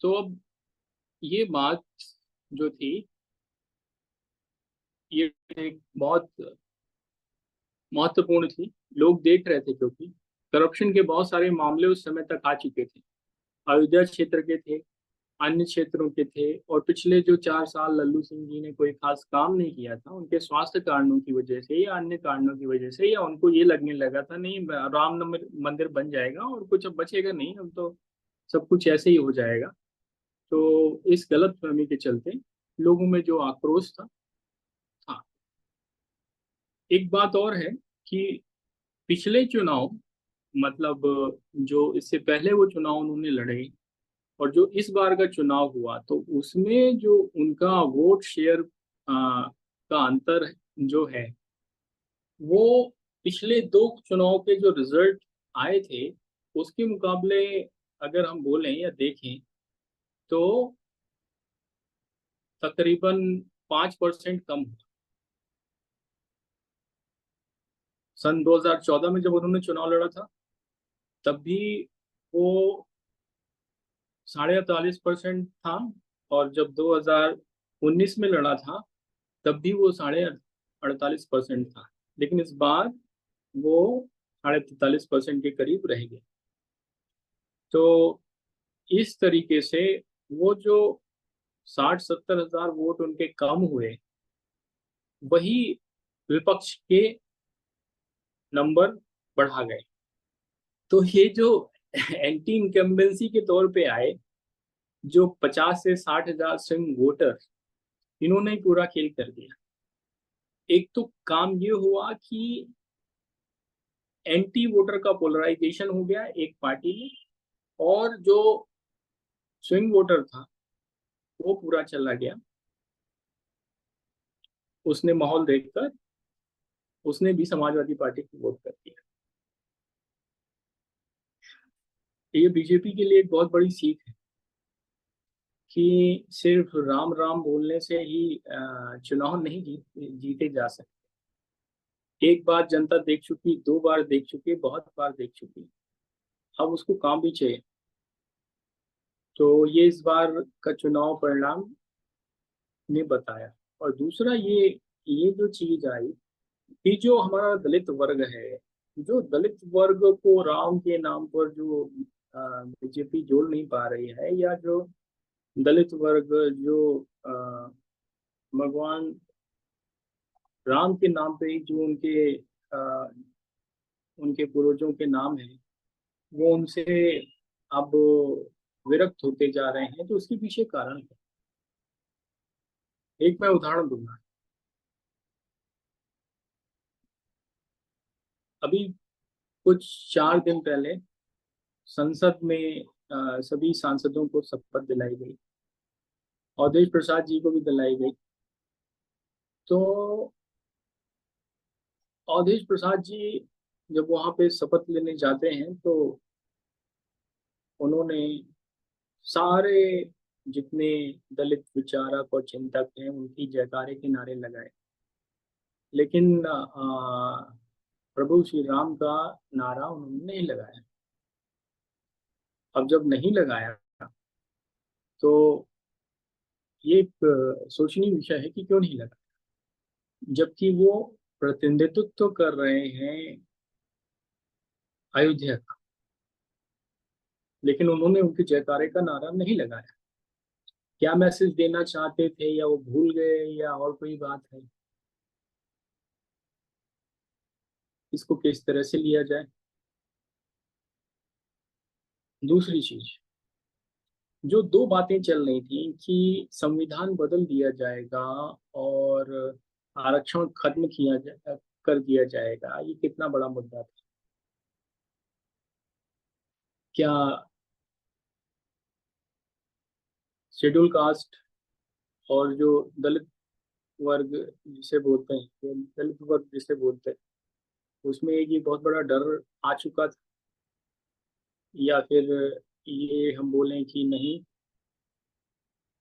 तो अब ये बात जो थी, ये एक बहुत महत्वपूर्ण थी। लोग देख रहे थे क्योंकि करप्शन के बहुत सारे मामले उस समय तक आ चुके थे। अयोध्या क्षेत्र के थे, अन्य क्षेत्रों के थे, और पिछले जो 4 साल लल्लू सिंह जी ने कोई खास काम नहीं किया था, उनके स्वास्थ्य कारणों की वजह से या अन्य कारणों की वजह से, या उनको ये लगने लगा था नहीं राम मंदिर बन जाएगा और कुछ अब बचेगा नहीं, अब तो सब कुछ ऐसे ही हो जाएगा। तो इस गलत फहमी के चलते लोगों में जो आक्रोश था। एक बात और है कि पिछले चुनाव, मतलब जो इससे पहले वो चुनाव उन्होंने लड़े और जो इस बार का चुनाव हुआ, तो उसमें जो उनका वोट शेयर का अंतर जो है, वो पिछले 2 चुनाव के जो रिजल्ट आए थे उसके मुकाबले अगर हम बोलें या देखें, तो तकरीबन 5% कम हुआ। सन 2014 में जब उन्होंने चुनाव लड़ा था, तब भी वो 48.5% था, और जब 2019 में लड़ा था, तब भी वो 48.5% था। लेकिन इस बार वो 43.5% के करीब रह गए। तो इस तरीके से वो जो 60-70 हजार वोट उनके कम हुए, वही विपक्ष के नंबर बढ़ा गए। तो ये जो एंटी इनकम्बेंसी के तौर पे आए, जो 50 से 60 हजार स्विंग वोटर, इन्होंने पूरा खेल कर दिया। एक तो काम ये हुआ कि एंटी वोटर का पोलराइजेशन हो गया एक पार्टी में, और जो स्विंग वोटर था वो पूरा चला गया। उसने माहौल देखकर उसने भी समाजवादी पार्टी को वोट कर दिया। ये बीजेपी के लिए एक बहुत बड़ी सीख है कि सिर्फ राम राम बोलने से ही चुनाव नहीं जीते जा सकते। एक बार जनता देख चुकी, 2 बार देख चुकी, बहुत बार देख चुकी, अब उसको काम भी चाहिए। तो ये इस बार का चुनाव परिणाम ने बताया। और दूसरा ये जो चीज आई कि जो हमारा दलित वर्ग है, जो दलित वर्ग को राम के नाम पर जो बीजेपी जोड़ नहीं पा रही है, या जो दलित वर्ग जो भगवान राम के नाम पे ही जो उनके पूर्वजों के नाम है, वो उनसे अब विरक्त होते जा रहे हैं, तो उसके पीछे कारण है। एक मैं उदाहरण दूंगा। अभी कुछ 4 दिन पहले संसद में सभी सांसदों को शपथ दिलाई गई, अवधेश प्रसाद जी को भी दिलाई गई। तो अवधेश प्रसाद जी जब वहां पे शपथ लेने जाते हैं, तो उन्होंने सारे जितने दलित विचारक और चिंतक हैं उनकी जयकारे के नारे लगाए, लेकिन प्रभु श्री राम का नारा उन्होंने नहीं लगाया। अब जब नहीं लगाया, तो ये एक सोचनीय विषय है कि क्यों नहीं लगा, जबकि वो प्रतिनिधित्व कर रहे हैं अयोध्या का, लेकिन उन्होंने उनके जयकारे का नारा नहीं लगाया। क्या मैसेज देना चाहते थे, या वो भूल गए, या और कोई बात है? इसको किस तरह से लिया जाए? दूसरी चीज, जो 2 बातें चल रही थी कि संविधान बदल दिया जाएगा और आरक्षण खत्म कर दिया जाएगा, ये कितना बड़ा मुद्दा था? क्या शेड्यूल कास्ट और जो दलित वर्ग जिसे बोलते हैं, जो दलित वर्ग जिसे बोलते हैं, उसमें एक ये बहुत बड़ा डर आ चुका था? या फिर ये हम बोलें कि नहीं,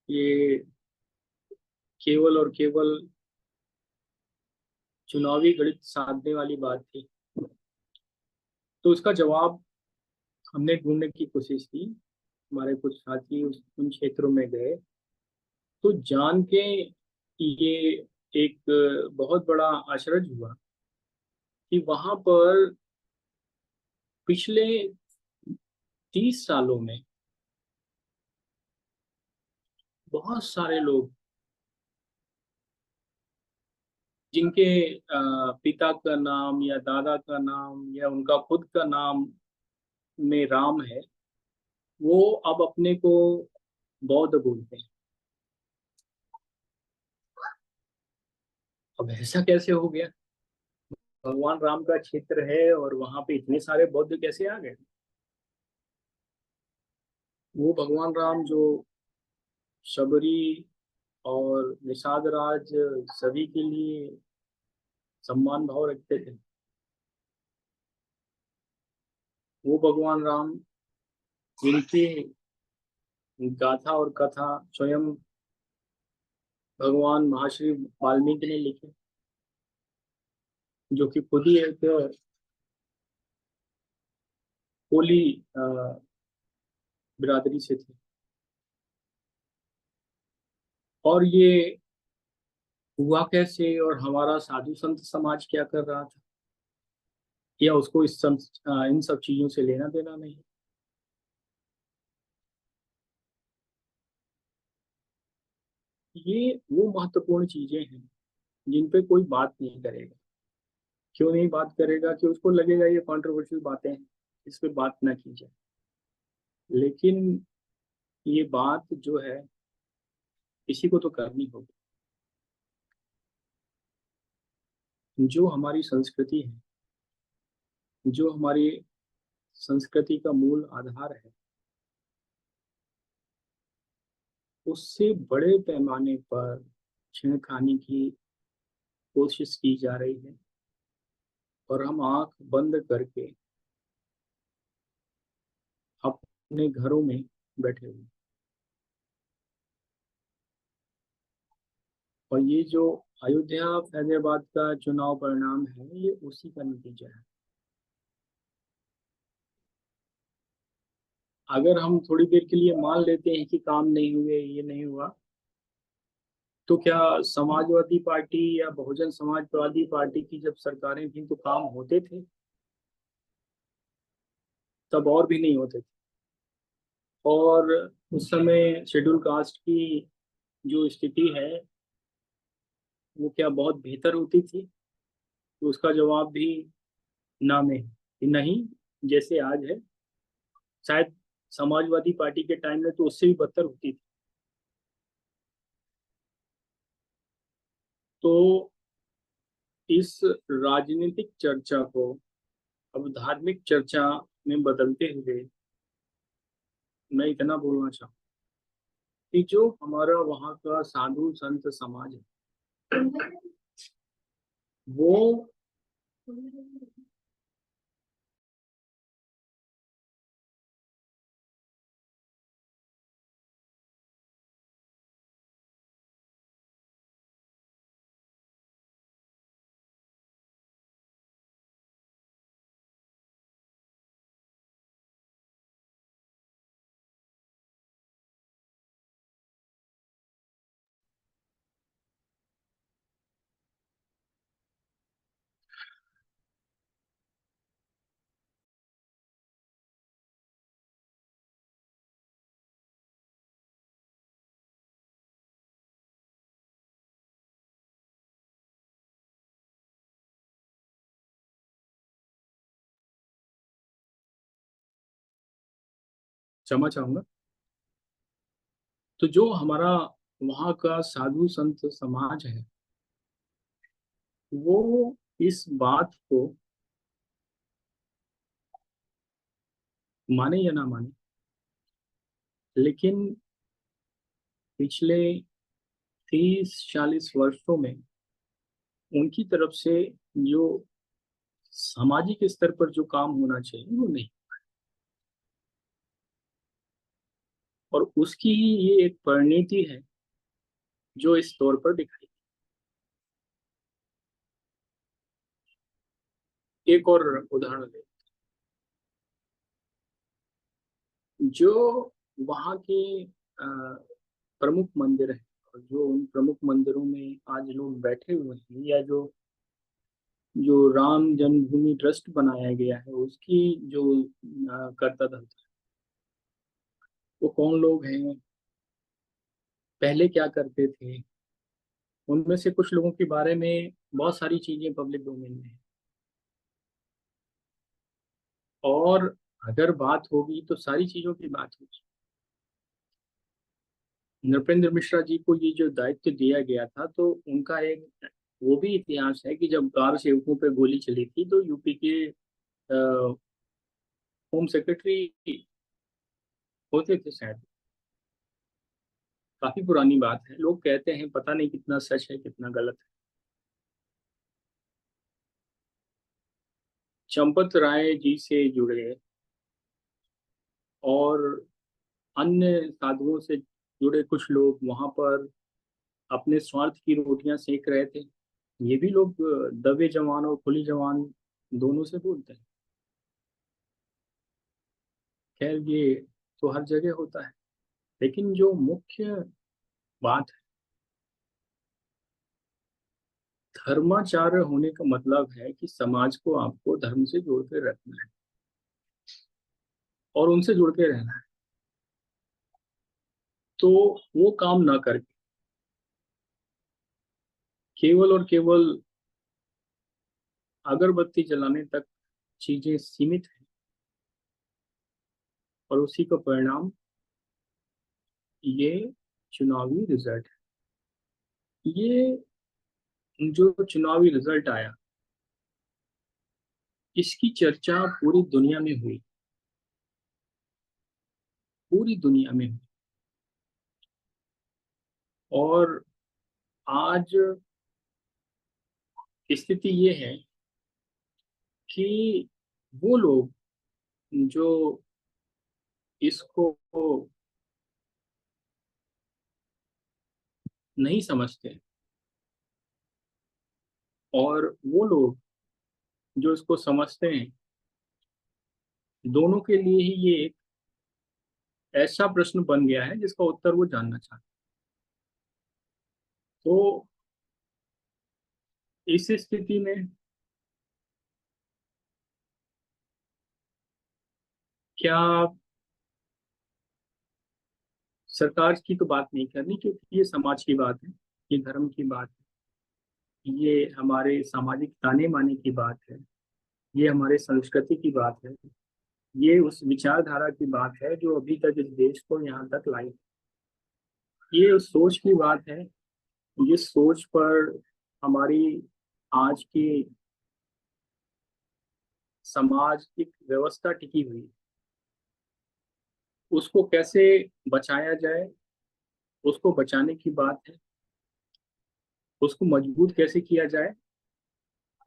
ये केवल और केवल चुनावी गणित साधने वाली बात थी? तो उसका जवाब हमने ढूंढने की कोशिश की। हमारे कुछ साथी उन क्षेत्रों में गए, तो जान के ये एक बहुत बड़ा आश्चर्य हुआ कि वहां पर पिछले 30 सालों में बहुत सारे लोग जिनके पिता का नाम या दादा का नाम या उनका खुद का नाम में राम है, वो अब अपने को बौद्ध बोलते हैं। अब ऐसा कैसे हो गया? भगवान राम का क्षेत्र है और वहां पे इतने सारे बौद्ध कैसे आ गए? वो भगवान राम जो शबरी और निषाद राज सभी के लिए सम्मान भाव रखते थे, वो भगवान राम जिनकी गाथा और कथा स्वयं भगवान महर्षि वाल्मीकि ने लिखे, जो कि खुद ही एक कोली बिरादरी से थे। और ये हुआ कैसे, और हमारा साधु संत समाज क्या कर रहा था, या उसको इन सब चीजों से लेना देना नहीं? ये वो महत्वपूर्ण चीजें हैं जिन पे कोई बात नहीं करेगा। क्यों नहीं बात करेगा? कि उसको लगेगा ये कंट्रोवर्शियल बातें हैं, इस पे बात ना की जाए। लेकिन ये बात जो है, किसी को तो करनी होगी। जो हमारी संस्कृति है, जो हमारी संस्कृति का मूल आधार है, उससे बड़े पैमाने पर छेड़खानी की कोशिश की जा रही है, और हम आंख बंद करके अपने घरों में बैठे हुए। और ये जो अयोध्या फैजाबाद का चुनाव परिणाम है, ये उसी का नतीजा है। अगर हम थोड़ी देर के लिए मान लेते हैं कि काम नहीं हुए, ये नहीं हुआ, तो क्या समाजवादी पार्टी या बहुजन समाजवादी पार्टी की जब सरकारें थी तो काम होते थे? तब और भी नहीं होते थे। और उस समय शेड्यूल कास्ट की जो स्थिति है, वो क्या बहुत बेहतर होती थी? तो उसका जवाब भी ना में है कि नहीं, जैसे आज है। शायद समाजवादी पार्टी के टाइम में तो उससे भी बदतर होती थी। तो इस राजनीतिक चर्चा को अब धार्मिक चर्चा में बदलते हुए मैं इतना बोलना चाहूँ कि जो हमारा वहाँ का साधु संत समाज है, वो क्षमा चाहूंगा। तो जो हमारा वहाँ का साधु संत समाज है, वो इस बात को माने या ना माने, लेकिन पिछले 30-40 वर्षों में उनकी तरफ से जो सामाजिक स्तर पर जो काम होना चाहिए वो नहीं। और उसकी ही ये एक परिणति है जो इस तौर पर दिखाई। एक और उदाहरण ले, जो वहाँ के प्रमुख मंदिर हैं, और जो उन प्रमुख मंदिरों में आज लोग बैठे हुए हैं, या जो जो राम जन्मभूमि ट्रस्ट बनाया गया है उसकी जो कर्ता धर्ता है, वो कौन लोग हैं, पहले क्या करते थे, उनमें से कुछ लोगों के बारे में बहुत सारी चीजें पब्लिक डोमेन में हैं। और अगर बात होगी तो सारी चीजों की बात होगी। नृपेंद्र मिश्रा जी को ये जो दायित्व दिया गया था, तो उनका एक वो भी इतिहास है कि जब कार सेवकों पे गोली चली थी तो यूपी के होम सेक्रेटरी होते थे शायद। काफी पुरानी बात है, लोग कहते हैं, पता नहीं कितना सच है कितना गलत है। चंपत राय जी से जुड़े और अन्य साधुओं से जुड़े कुछ लोग वहां पर अपने स्वार्थ की रोटियां सेक रहे थे। ये भी लोग दबे जवान और खुली जवान दोनों से बोलते हैं। खैर, ये तो हर जगह होता है, लेकिन जो मुख्य बात है, धर्माचार्य होने का मतलब है कि समाज को आपको धर्म से जोड़ के रखना है और उनसे जुड़ के रहना है। तो वो काम ना करके केवल और केवल अगरबत्ती जलाने तक चीजें सीमित हैं, और उसी का परिणाम ये चुनावी रिजल्ट है। ये जो चुनावी रिजल्ट आया, इसकी चर्चा पूरी दुनिया में हुई, पूरी दुनिया में हुई। और आज स्थिति ये है कि वो लोग जो इसको नहीं समझते, और वो लोग जो इसको समझते हैं, दोनों के लिए ही ये एक ऐसा प्रश्न बन गया है जिसका उत्तर वो जानना चाहते हैं। तो इस स्थिति में क्या सरकार की तो बात नहीं करनी, क्योंकि ये समाज की बात है, ये धर्म की बात है, ये हमारे सामाजिक ताने बाने की बात है, ये हमारे संस्कृति की बात है, ये उस विचारधारा की बात है जो अभी तक इस देश को यहाँ तक लाई। ये उस सोच की बात है, जिस सोच पर हमारी आज की सामाजिक व्यवस्था टिकी हुई है। उसको कैसे बचाया जाए, उसको बचाने की बात है। उसको मजबूत कैसे किया जाए,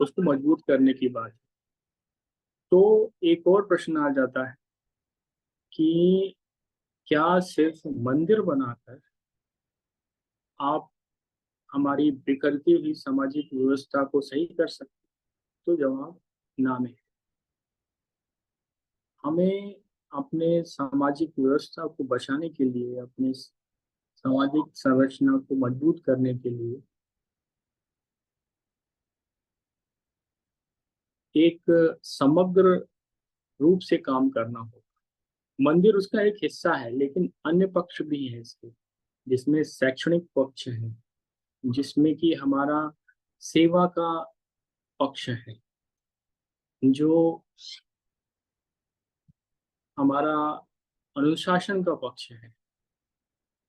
उसको मजबूत करने की बात है। तो एक और प्रश्न आ जाता है कि क्या सिर्फ मंदिर बनाकर आप हमारी बिखरती हुई सामाजिक व्यवस्था को सही कर सकते? तो जवाब ना में है। हमें अपने सामाजिक व्यवस्था को बचाने के लिए, अपने सामाजिक संरचना को मजबूत करने के लिए एक समग्र रूप से काम करना होगा। मंदिर उसका एक हिस्सा है, लेकिन अन्य पक्ष भी है इसके, जिसमें शैक्षणिक पक्ष है, जिसमें कि हमारा सेवा का पक्ष है, जो हमारा अनुशासन का पक्ष है।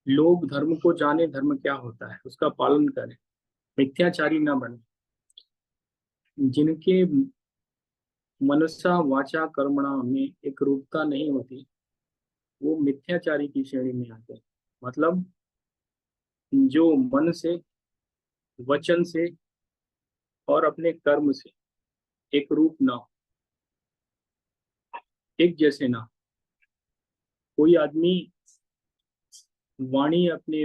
लोग धर्म को जाने, धर्म क्या होता है, उसका पालन करें, मिथ्याचारी ना बने, जिनके मनसा वाचा कर्मणा में एक रूपता नहीं होती, वो मिथ्याचारी की श्रेणी में आते हैं। मतलब जो मन से, वचन से और अपने कर्म से एक रूप ना हो, एक जैसे ना हो। कोई आदमी वाणी अपने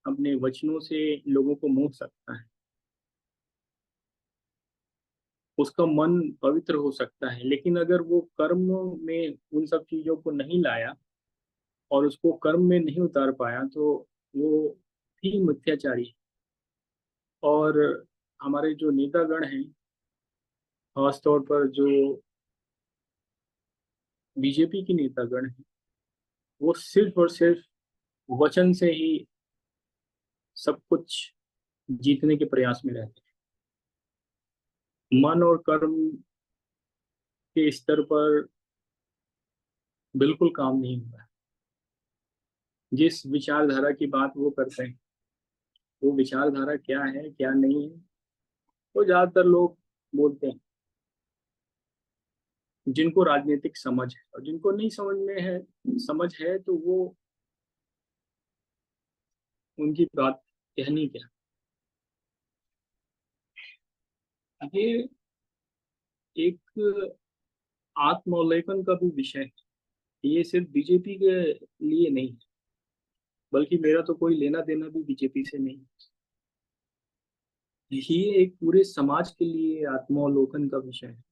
अपने वचनों से लोगों को मोह सकता है, उसका मन पवित्र हो सकता है, लेकिन अगर वो कर्म में उन सब चीजों को नहीं लाया, और उसको कर्म में नहीं उतार पाया तो वो भी मिथ्याचारी है। और हमारे जो नेतागण हैं, खासतौर पर जो बीजेपी की नेतागण हैं, वो सिर्फ और सिर्फ वचन से ही सब कुछ जीतने के प्रयास में रहते हैं। मन और कर्म के स्तर पर बिल्कुल काम नहीं हुआ है। जिस विचारधारा की बात वो करते हैं, वो विचारधारा क्या है क्या नहीं है, वो ज्यादातर लोग बोलते हैं जिनको राजनीतिक समझ है। और जिनको नहीं समझ में है, समझ है, तो वो उनकी बात कहनी क्या। ये एक आत्मोल्लेखन का भी विषय है। ये सिर्फ बीजेपी के लिए नहीं है, बल्कि मेरा तो कोई लेना देना भी बीजेपी से नहीं। ये एक पूरे समाज के लिए आत्मावलोकन का विषय है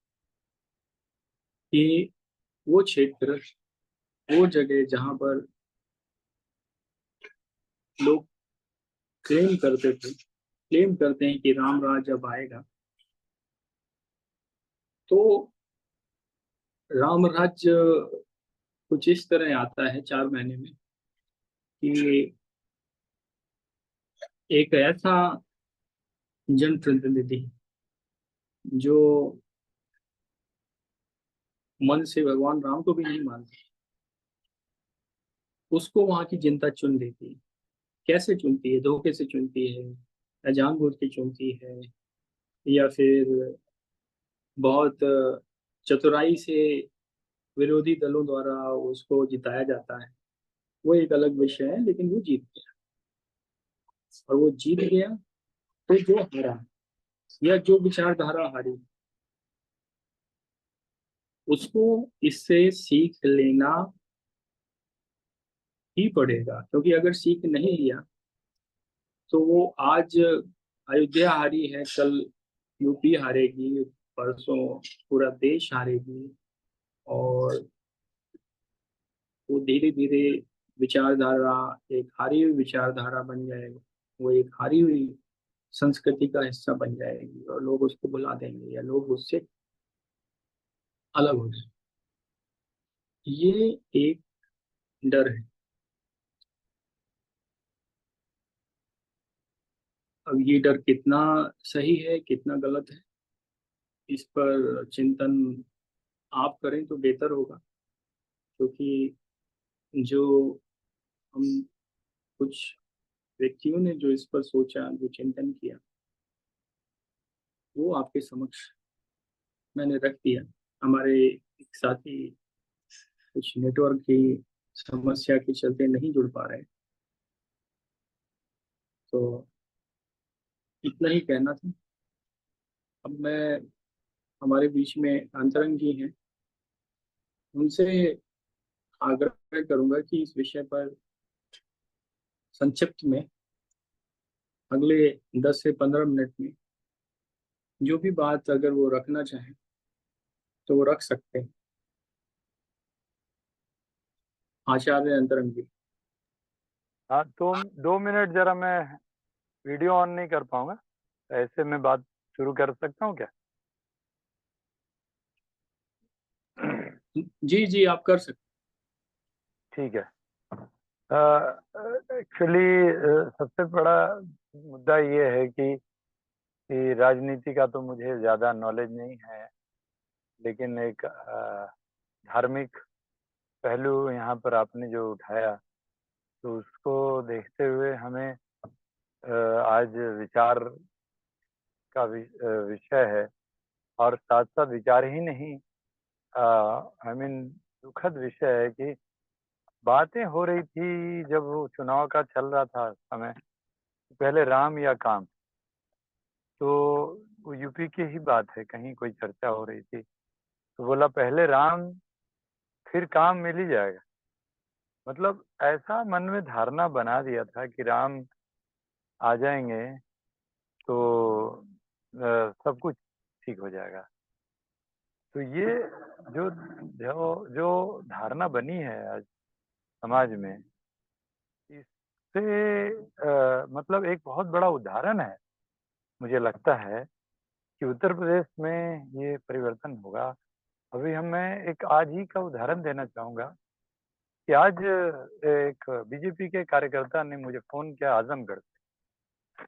कि वो क्षेत्र, वो जगह जहां पर लोग क्लेम करते हैं कि राम राज जब आएगा तो राम राज्य कुछ इस तरह आता है 4 महीने में कि एक ऐसा जनप्रतिनिधि जो मन से भगवान राम को भी नहीं मानते, उसको वहां की जनता चुन लेती है। कैसे चुनती है? धोखे से चुनती है, या जानबूझ के चुनती है, या फिर बहुत चतुराई से विरोधी दलों द्वारा उसको जिताया जाता है, वो एक अलग विषय है। लेकिन वो जीत गया, और वो जीत गया तो जो हारा या जो विचारधारा हारी, उसको इससे सीख लेना ही पड़ेगा। क्योंकि अगर सीख नहीं लिया तो वो आज अयोध्या हारी है, कल यूपी हारेगी, परसों पूरा देश हारेगी। और वो धीरे धीरे विचारधारा एक हारी हुई विचारधारा बन जाएगी। वो एक हारी हुई संस्कृति का हिस्सा बन जाएगी, और लोग उसको भुला देंगे या लोग उससे अलग हो जाएंगे। ये एक डर है। अब ये डर कितना सही है कितना गलत है, इस पर चिंतन आप करें तो बेहतर होगा। क्योंकि जो हम कुछ व्यक्तियों ने जो इस पर सोचा, जो चिंतन किया, वो आपके समक्ष मैंने रख दिया। हमारे एक साथी कुछ नेटवर्क की समस्या के चलते नहीं जुड़ पा रहे, तो इतना ही कहना था। अब मैं, हमारे बीच में अंतरंग जी हैं, उनसे आग्रह करूंगा कि इस विषय पर संक्षिप्त में अगले 10 से 15 मिनट में जो भी बात अगर वो रखना चाहें तो वो रख सकते हैं। आचार्य अंतरंग जी। हाँ, तो 2 मिनट जरा मैं वीडियो ऑन नहीं कर पाऊंगा, ऐसे में बात शुरू कर सकता हूँ क्या? जी जी, आप कर सकते ठीक है। एक्चुअली सबसे बड़ा मुद्दा ये है कि राजनीति का तो मुझे ज़्यादा नॉलेज नहीं है, लेकिन एक धार्मिक पहलू यहाँ पर आपने जो उठाया, तो उसको देखते हुए हमें आज विचार का विषय है। और साथ साथ विचार ही नहीं, आई मीन दुखद विषय है कि बातें हो रही थी जब वो चुनाव का चल रहा था समय, पहले राम या काम। तो वो यूपी की ही बात है, कहीं कोई चर्चा हो रही थी तो बोला पहले राम फिर काम मिल ही जाएगा। मतलब ऐसा मन में धारणा बना दिया था कि राम आ जाएंगे तो सब कुछ ठीक हो जाएगा। तो ये जो जो जो धारणा बनी है आज समाज में, इससे मतलब एक बहुत बड़ा उदाहरण है। मुझे लगता है कि उत्तर प्रदेश में ये परिवर्तन होगा। अभी मैं एक आज ही का उदाहरण देना चाहूँगा कि आज एक बीजेपी के कार्यकर्ता ने मुझे फ़ोन किया आज़मगढ़ से।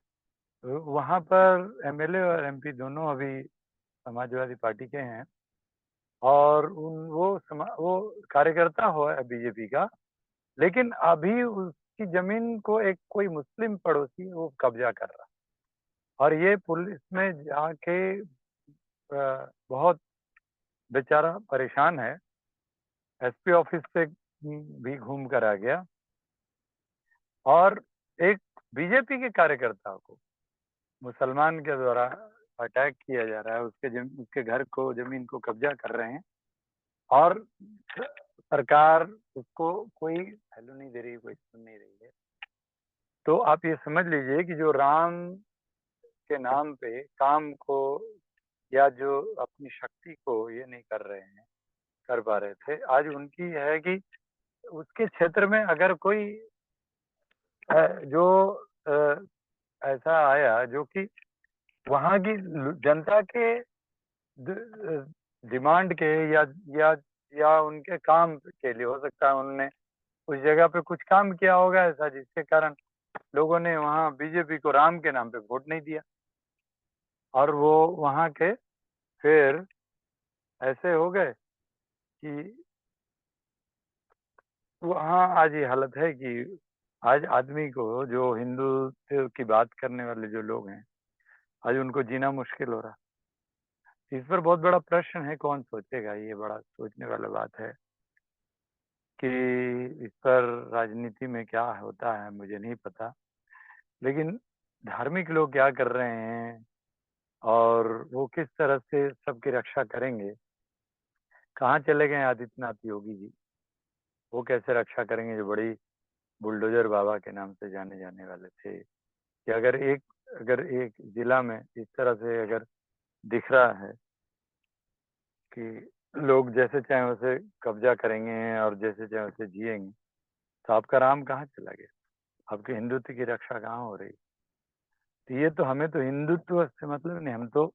तो वहाँ पर एमएलए और एमपी दोनों अभी समाजवादी पार्टी के हैं और वो कार्यकर्ता हो है बीजेपी का, लेकिन अभी उसकी ज़मीन को एक कोई मुस्लिम पड़ोसी वो कब्ज़ा कर रहा है और ये पुलिस में जाके बहुत बेचारा परेशान है। एसपी ऑफिस से भी घूम कर आ गया और एक बीजेपी के कार्यकर्ता को मुसलमान के द्वारा अटैक किया जा रहा है। उसके घर को ज़मीन को कब्जा कर रहे हैं और सरकार उसको कोई वैल्यू नहीं दे रही, कोई सुन नहीं रही है। तो आप ये समझ लीजिए कि जो राम के नाम पे काम को या जो अपनी शक्ति को ये नहीं कर रहे हैं, कर पा रहे थे, आज उनकी है कि उसके क्षेत्र में अगर कोई जो ऐसा आया जो कि वहाँ की जनता के डिमांड के या या उनके काम के लिए, हो सकता है उन्होंने उस जगह पे कुछ काम किया होगा ऐसा जिसके कारण लोगों ने वहाँ बीजेपी को राम के नाम पे वोट नहीं दिया और वो वहाँ के फिर ऐसे हो गए कि वहाँ आज ये हालत है कि आज आदमी को जो हिंदू की बात करने वाले जो लोग हैं, आज उनको जीना मुश्किल हो रहा। इस पर बहुत बड़ा प्रश्न है, कौन सोचेगा? ये बड़ा सोचने वाला बात है कि इस पर राजनीति में क्या होता है मुझे नहीं पता, लेकिन धार्मिक लोग क्या कर रहे हैं और वो किस तरह से सबकी रक्षा करेंगे। कहाँ चले गए आदित्यनाथ योगी जी? वो कैसे रक्षा करेंगे जो बड़ी बुलडोजर बाबा के नाम से जाने जाने वाले थे? कि अगर एक जिला में इस तरह से अगर दिख रहा है कि लोग जैसे चाहे वैसे कब्जा करेंगे और जैसे चाहे वैसे जिएंगे, तो आपका राम कहाँ चला गया? आपके हिंदुत्व की रक्षा कहाँ हो रही? तो ये तो हमें तो हिंदुत्व से मतलब नहीं, हम तो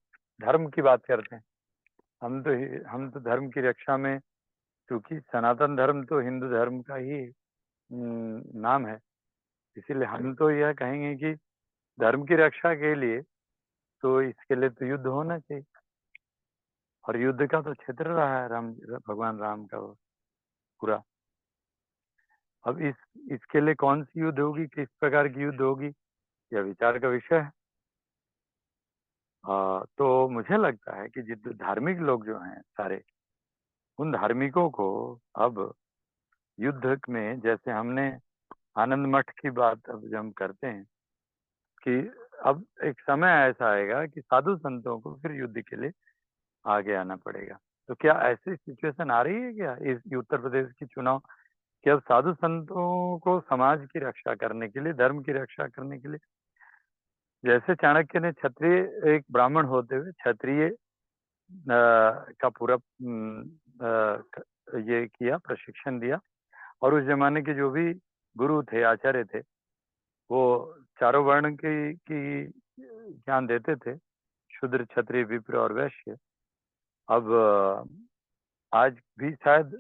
धर्म की बात करते हैं। हम तो धर्म की रक्षा में, क्योंकि सनातन धर्म तो हिंदू धर्म का ही नाम है, इसीलिए हम तो यह कहेंगे कि धर्म की रक्षा के लिए तो इसके लिए तो युद्ध होना चाहिए और युद्ध का तो क्षेत्र रहा है भगवान राम का वो पूरा। अब इसके लिए कौन सी युद्ध होगी, किस प्रकार की युद्ध होगी, यह विचार का विषय है। तो मुझे लगता है कि जितने धार्मिक लोग जो हैं सारे, उन धार्मिकों को अब युद्ध में, जैसे हमने आनंद मठ की बात अब जब हम करते हैं कि अब एक समय ऐसा आएगा कि साधु संतों को फिर युद्ध के लिए आगे आना पड़ेगा। तो क्या ऐसी सिचुएशन आ रही है क्या इस उत्तर प्रदेश की चुनाव कि अब साधु संतों को समाज की रक्षा करने के लिए, धर्म की रक्षा करने के लिए, जैसे चाणक्य ने क्षत्रिय एक ब्राह्मण होते हुए क्षत्रिय का पूरा ये किया, प्रशिक्षण दिया और उस जमाने के जो भी गुरु थे, आचार्य थे, वो चारों वर्ण की ज्ञान देते थे, शूद्र क्षत्रिय विप्र और वैश्य। अब आज भी शायद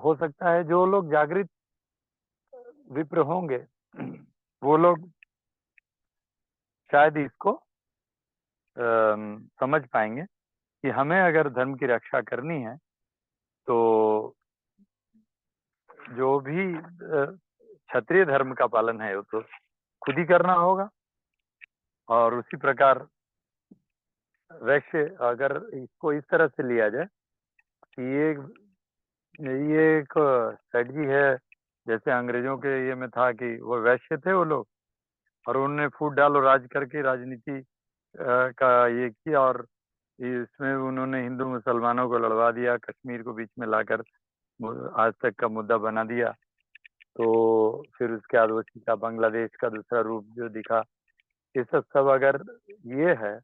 हो सकता है जो लोग जागृत विप्र होंगे वो लोग शायद इसको समझ पाएंगे कि हमें अगर धर्म की रक्षा करनी है तो जो भी क्षत्रिय धर्म का पालन है वो तो खुद ही करना होगा। और उसी प्रकार वैश्य, अगर इसको इस तरह से लिया जाए कि ये एक स्ट्रेटजी है, जैसे अंग्रेजों के ये में था कि वो वैश्य थे वो लोग और उन्होंने फूट डालो राज करके राजनीति का ये किया और इसमें उन्होंने हिंदू मुसलमानों को लड़वा दिया, कश्मीर को बीच में लाकर आज तक का मुद्दा बना दिया। तो फिर उसके बाद उसी का बांग्लादेश का दूसरा रूप जो दिखा, ये सब अगर ये है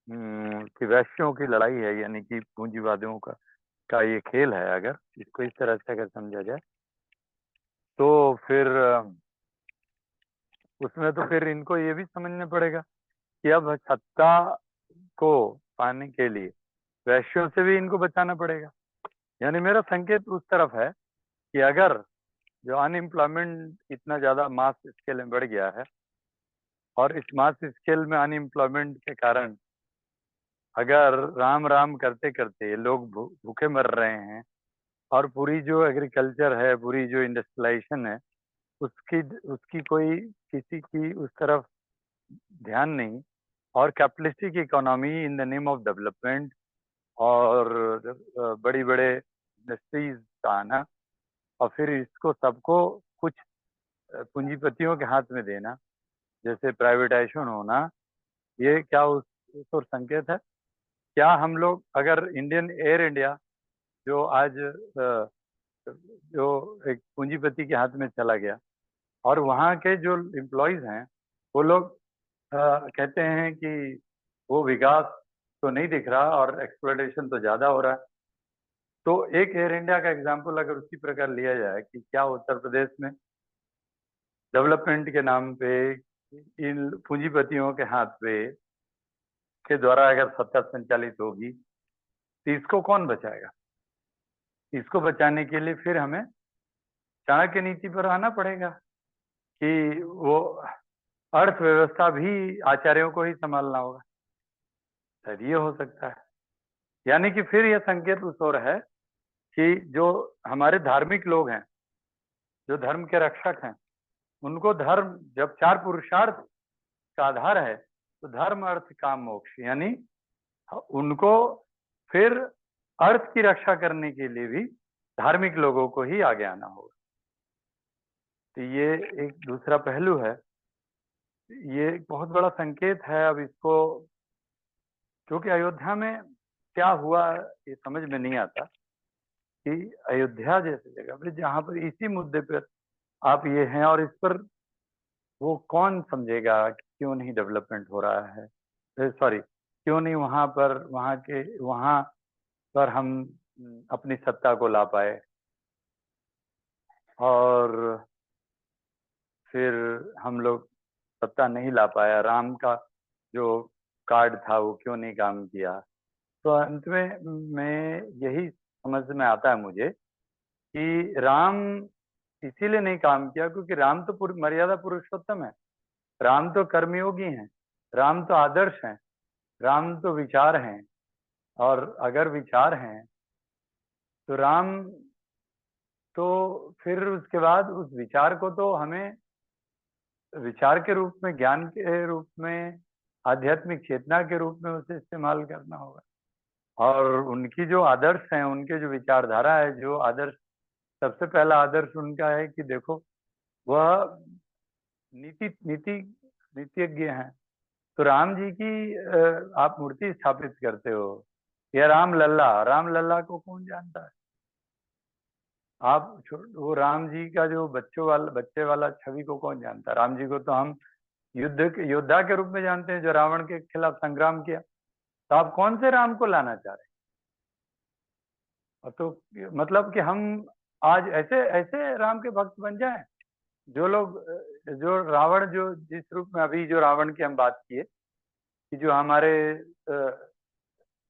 कि वैश्यों की लड़ाई है, यानी कि पूंजीवादियों का ये खेल है, अगर इसको इस तरह से अगर समझा जाए तो फिर उसमें तो फिर इनको ये भी समझना पड़ेगा कि अब सत्ता को पाने के लिए वैश्यों से भी इनको बचाना पड़ेगा। यानी मेरा संकेत उस तरफ है कि अगर जो अनएम्प्लॉयमेंट इतना ज्यादा मास स्केल में बढ़ गया है और इस मास स्केल में अनएम्प्लॉयमेंट के कारण अगर राम राम करते करते लोग भूखे मर रहे हैं और पूरी जो एग्रीकल्चर है, पूरी जो इंडस्ट्रियलाइजेशन है, उसकी उसकी कोई किसी की उस तरफ ध्यान नहीं, और capitalistic economy in the name of development और बड़ी बड़े इंडस्ट्रीज का आना और फिर इसको सबको कुछ पूंजीपतियों के हाथ में देना, जैसे प्राइवेटाइजेशन होना, ये क्या उस और संकेत है? क्या हम लोग अगर इंडियन एयर इंडिया जो आज जो एक पूंजीपति के हाथ में चला गया और वहाँ के जो एम्प्लॉयज हैं वो लोग कहते हैं कि वो विकास तो नहीं दिख रहा और एक्सप्लॉयटेशन तो ज्यादा हो रहा है, तो एक एयर इंडिया का एग्जाम्पल अगर उसी प्रकार लिया जाए कि क्या उत्तर प्रदेश में डेवलपमेंट के नाम पे इन पूंजीपतियों के हाथ पे के द्वारा अगर सत्ता संचालित होगी तो इसको कौन बचाएगा? इसको बचाने के लिए फिर हमें चाणक्य नीति पर आना पड़ेगा कि वो अर्थव्यवस्था भी आचार्यों को ही संभालना होगा। शायद ये हो सकता है। यानी कि फिर यह संकेत उस ओर है कि जो हमारे धार्मिक लोग हैं, जो धर्म के रक्षक हैं, उनको धर्म जब चार पुरुषार्थ का आधार है तो धर्म अर्थ काम मोक्ष, यानी उनको फिर अर्थ की रक्षा करने के लिए भी धार्मिक लोगों को ही आगे आना होगा। तो ये एक दूसरा पहलू है, ये एक बहुत बड़ा संकेत है। अब इसको क्योंकि अयोध्या में क्या हुआ ये समझ में नहीं आता कि अयोध्या जैसी जगह पे जहाँ पर इसी मुद्दे पर आप ये हैं और इस पर वो कौन समझेगा कि क्यों नहीं डेवलपमेंट हो रहा है, सॉरी क्यों नहीं वहाँ पर हम अपनी सत्ता को ला पाए और फिर हम लोग सत्ता नहीं ला पाया, राम का जो कार्ड था वो क्यों नहीं काम किया। तो अंत में मैं यही समझ में आता है मुझे कि राम इसीलिए नहीं काम किया क्योंकि राम तो मर्यादा पुरुषोत्तम है, राम तो कर्मयोगी हैं, राम तो आदर्श हैं, राम तो विचार हैं, और अगर विचार हैं तो राम तो फिर उसके बाद उस विचार को तो हमें विचार के रूप में, ज्ञान के रूप में, आध्यात्मिक चेतना के रूप में उसे इस्तेमाल करना होगा। और उनकी जो आदर्श हैं, उनके जो विचारधारा है, जो आदर्श, सबसे पहला आदर्श उनका है कि देखो वह नीति नीति नीतिज्ञ हैं। तो राम जी की आप मूर्ति स्थापित करते हो, या राम लल्ला, राम लल्ला को कौन जानता है? आप वो राम जी का जो बच्चे वाला छवि को कौन जानता है? राम जी को तो हम योद्धा के रूप में जानते हैं जो रावण के खिलाफ संग्राम किया। तो आप कौन से राम को लाना चाह रहे हैं? तो मतलब कि हम आज ऐसे ऐसे राम के भक्त बन जाएं जो लोग जो रावण, जो जिस रूप में अभी जो रावण की हम बात किए कि जो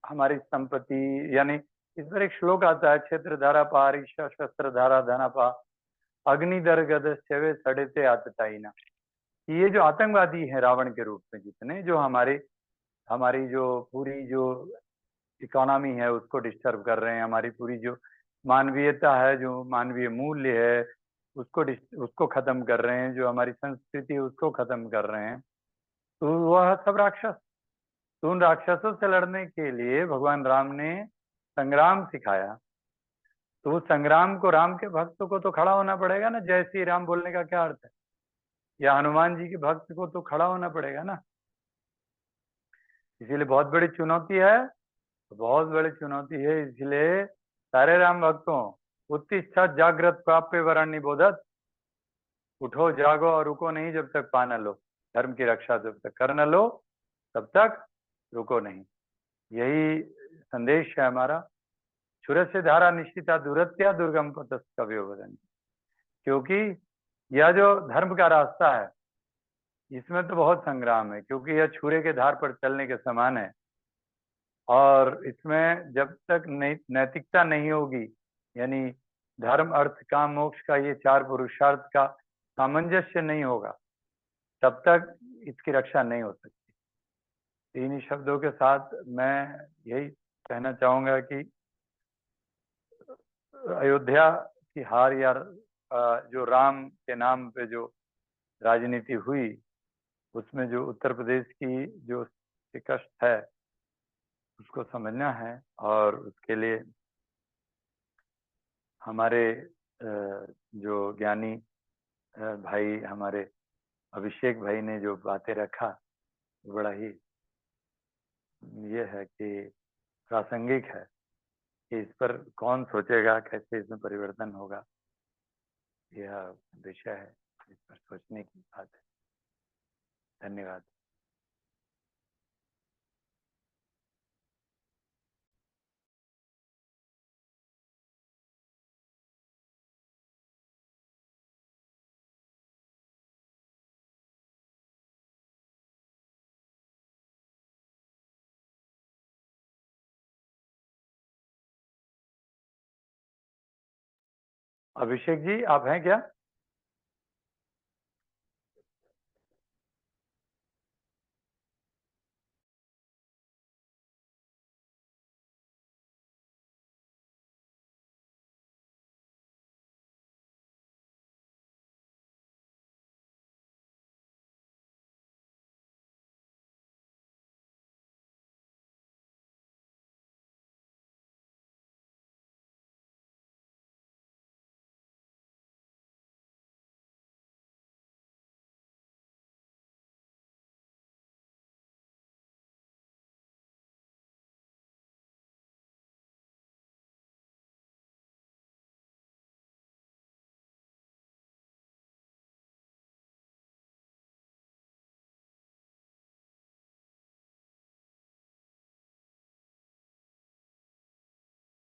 हमारी संपत्ति, यानी इस पर एक श्लोक आता है, क्षेत्र धारा पारिश शस्त्र धारा धनपा अग्निदर गदस्यवे सड़ते आतताइना। ये जो आतंकवादी है रावण के रूप में, जितने जो हमारी जो पूरी जो इकोनॉमी है उसको डिस्टर्ब कर रहे हैं, हमारी पूरी जो मानवीयता है, जो मानवीय मूल्य है उसको खत्म कर रहे हैं, जो हमारी संस्कृति है उसको खत्म कर रहे हैं, तो वह सब राक्षस। तो उन राक्षसों से लड़ने के लिए भगवान राम ने संग्राम सिखाया। तो उस संग्राम को राम के भक्त को तो खड़ा होना पड़ेगा ना, जय श्री राम बोलने का क्या अर्थ है? या हनुमान जी के भक्त को तो खड़ा होना पड़ेगा ना। इसीलिए बहुत बड़ी चुनौती है, बहुत बड़ी चुनौती है। इसलिए सारे राम भक्तों, उत्तिष्ठ जागृत प्राप्य वराण्य बोधत, उठो जागो और रुको नहीं जब तक पा न लो, धर्म की रक्षा जब तक कर न लो तब तक रुको नहीं। यही संदेश है हमारा। क्षुरस्य धारा निश्चिता दूरत्या दुर्गम पतस कवयो वदन्ति। क्योंकि यह जो धर्म का रास्ता है इसमें तो बहुत संग्राम है, क्योंकि यह छुरे के धार पर चलने के समान है। और इसमें जब तक नैतिकता नहीं होगी, यानी धर्म अर्थ काम मोक्ष का ये चार पुरुषार्थ का सामंजस्य नहीं होगा, तब तक इसकी रक्षा नहीं हो सकती। इन्हीं शब्दों के साथ मैं यही कहना चाहूंगा कि अयोध्या की हार या जो राम के नाम पे जो राजनीति हुई, उसमें जो उत्तर प्रदेश की जो शिकस्त है उसको समझना है। और उसके लिए हमारे जो ज्ञानी भाई हमारे अभिषेक भाई ने जो बातें रखा, बड़ा ही ये है कि प्रासंगिक है कि इस पर कौन सोचेगा, कैसे इसमें परिवर्तन होगा। यह विषय है, इस पर सोचने की बात है। धन्यवाद। अभिषेक जी, आप हैं क्या?